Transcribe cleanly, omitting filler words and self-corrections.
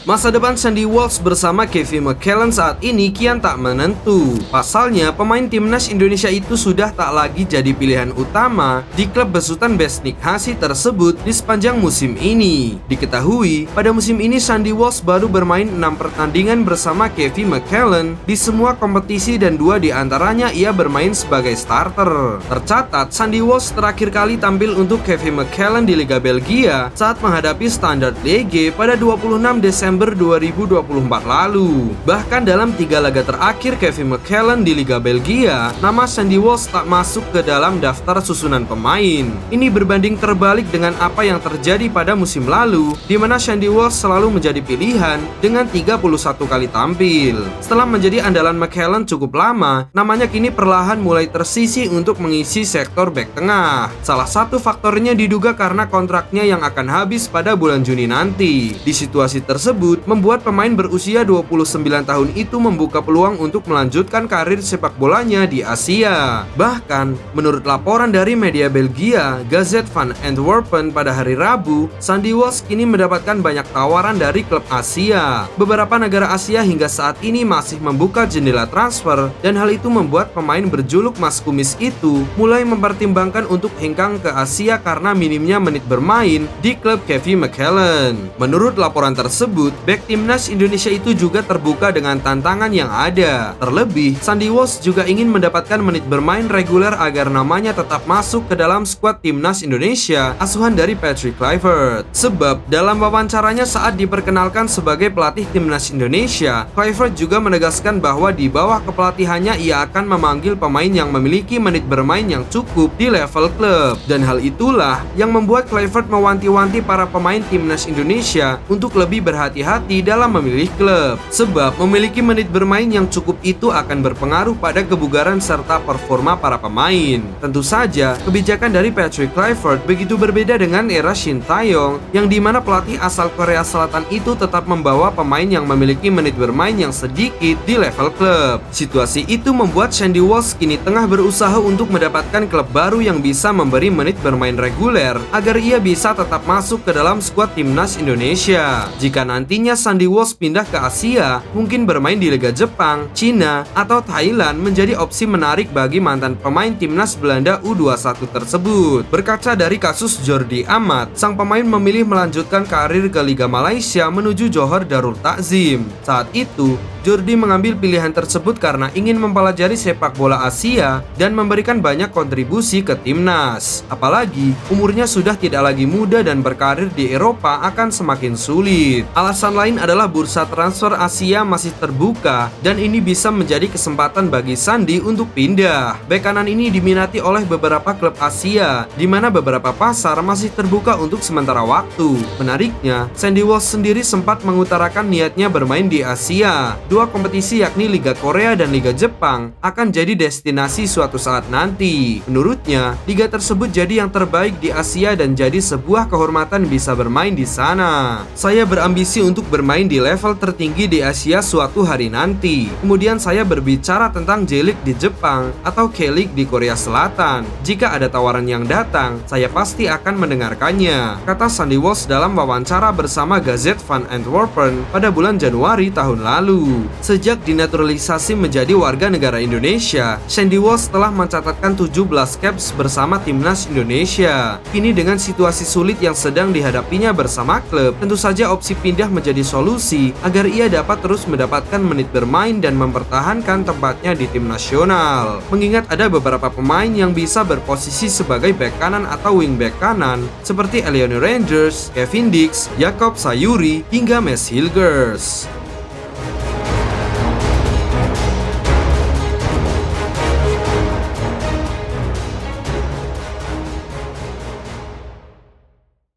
Masa depan Sandy Walsh bersama Kevin McCallan saat ini kian tak menentu. Pasalnya, pemain timnas Indonesia itu sudah tak lagi jadi pilihan utama di klub besutan Besnik Hasi tersebut di sepanjang musim ini. Diketahui, pada musim ini Sandy Walsh baru bermain 6 pertandingan bersama Kevin McCallan di semua kompetisi dan 2 diantaranya ia bermain sebagai starter. Tercatat, Sandy Walsh terakhir kali tampil untuk Kevin McCallan di Liga Belgia saat menghadapi Standard Liège pada 26 Desember 2024 lalu. Bahkan dalam 3 laga terakhir Kevin McCallan di Liga Belgia, nama Sandy Walsh tak masuk ke dalam daftar susunan pemain. Ini berbanding terbalik dengan apa yang terjadi pada musim lalu, di mana Sandy Walsh selalu menjadi pilihan dengan 31 kali tampil. Setelah menjadi andalan McCallan cukup lama, namanya kini perlahan mulai tersisih untuk mengisi sektor bek tengah. Salah satu faktornya diduga karena kontraknya yang akan habis pada bulan Juni nanti. Di situasi tersebut membuat pemain berusia 29 tahun itu membuka peluang untuk melanjutkan karir sepak bolanya di Asia. Bahkan, menurut laporan dari media Belgia, Gazette van Antwerpen pada hari Rabu, Sandy Walsh kini mendapatkan banyak tawaran dari klub Asia. Beberapa negara Asia hingga saat ini masih membuka jendela transfer, dan hal itu membuat pemain berjuluk Mas Kumis itu mulai mempertimbangkan untuk hengkang ke Asia karena minimnya menit bermain di klub Kevin McCallan. Menurut laporan tersebut, bek timnas Indonesia itu juga terbuka dengan tantangan yang ada. Terlebih, Sandy Walsh juga ingin mendapatkan menit bermain reguler agar namanya tetap masuk ke dalam skuad timnas Indonesia asuhan dari Patrick Kluivert. Sebab, dalam wawancaranya saat diperkenalkan sebagai pelatih timnas Indonesia, Kluivert juga menegaskan bahwa di bawah kepelatihannya ia akan memanggil pemain yang memiliki menit bermain yang cukup di level klub. Dan hal itulah yang membuat Kluivert mewanti-wanti para pemain timnas Indonesia untuk lebih berhati-hati dalam memilih klub. Sebab memiliki menit bermain yang cukup itu akan berpengaruh pada kebugaran serta performa para pemain. Tentu saja, kebijakan dari Patrick Kluivert begitu berbeda dengan era Shin Tae-yong yang dimana pelatih asal Korea Selatan itu tetap membawa pemain yang memiliki menit bermain yang sedikit di level klub. Situasi itu membuat Sandy Walsh kini tengah berusaha untuk mendapatkan klub baru yang bisa memberi menit bermain reguler agar ia bisa tetap masuk ke dalam skuad timnas Indonesia. Jika nantinya Sandy Walsh pindah ke Asia, mungkin bermain di Liga Jepang, Cina, atau Thailand menjadi opsi menarik bagi mantan pemain timnas Belanda U21 tersebut. Berkaca dari kasus Jordi Amat, sang pemain memilih melanjutkan karir ke Liga Malaysia menuju Johor Darul Takzim. Saat itu, Jordi mengambil pilihan tersebut karena ingin mempelajari sepak bola Asia dan memberikan banyak kontribusi ke timnas. Apalagi, umurnya sudah tidak lagi muda dan berkarir di Eropa akan semakin sulit. Alasan lain adalah bursa transfer Asia masih terbuka dan ini bisa menjadi kesempatan bagi Sandy untuk pindah. Bek kanan ini diminati oleh beberapa klub Asia, di mana beberapa pasar masih terbuka untuk sementara waktu. Menariknya, Sandy Walsh sendiri sempat mengutarakan niatnya bermain di Asia. 2 kompetisi yakni Liga Korea dan Liga Jepang akan jadi destinasi suatu saat nanti. Menurutnya, liga tersebut jadi yang terbaik di Asia dan jadi sebuah kehormatan bisa bermain di sana. Saya berambisi untuk bermain di level tertinggi di Asia suatu hari nanti. Kemudian saya berbicara tentang J-League di Jepang atau K-League di Korea Selatan. Jika ada tawaran yang datang, saya pasti akan mendengarkannya, kata Sandy Walsh dalam wawancara bersama Gazette van Antwerpen pada bulan Januari tahun lalu. Sejak dinaturalisasi menjadi warga negara Indonesia, Sandy Walsh telah mencatatkan 17 caps bersama timnas Indonesia. Kini dengan situasi sulit yang sedang dihadapinya bersama klub, tentu saja opsi pindah menjadi solusi agar ia dapat terus mendapatkan menit bermain dan mempertahankan tempatnya di tim nasional. Mengingat ada beberapa pemain yang bisa berposisi sebagai bek kanan atau wing back kanan seperti Eleanor Rangers, Kevin Dix, Jakob Sayuri, hingga Mads Hilgers.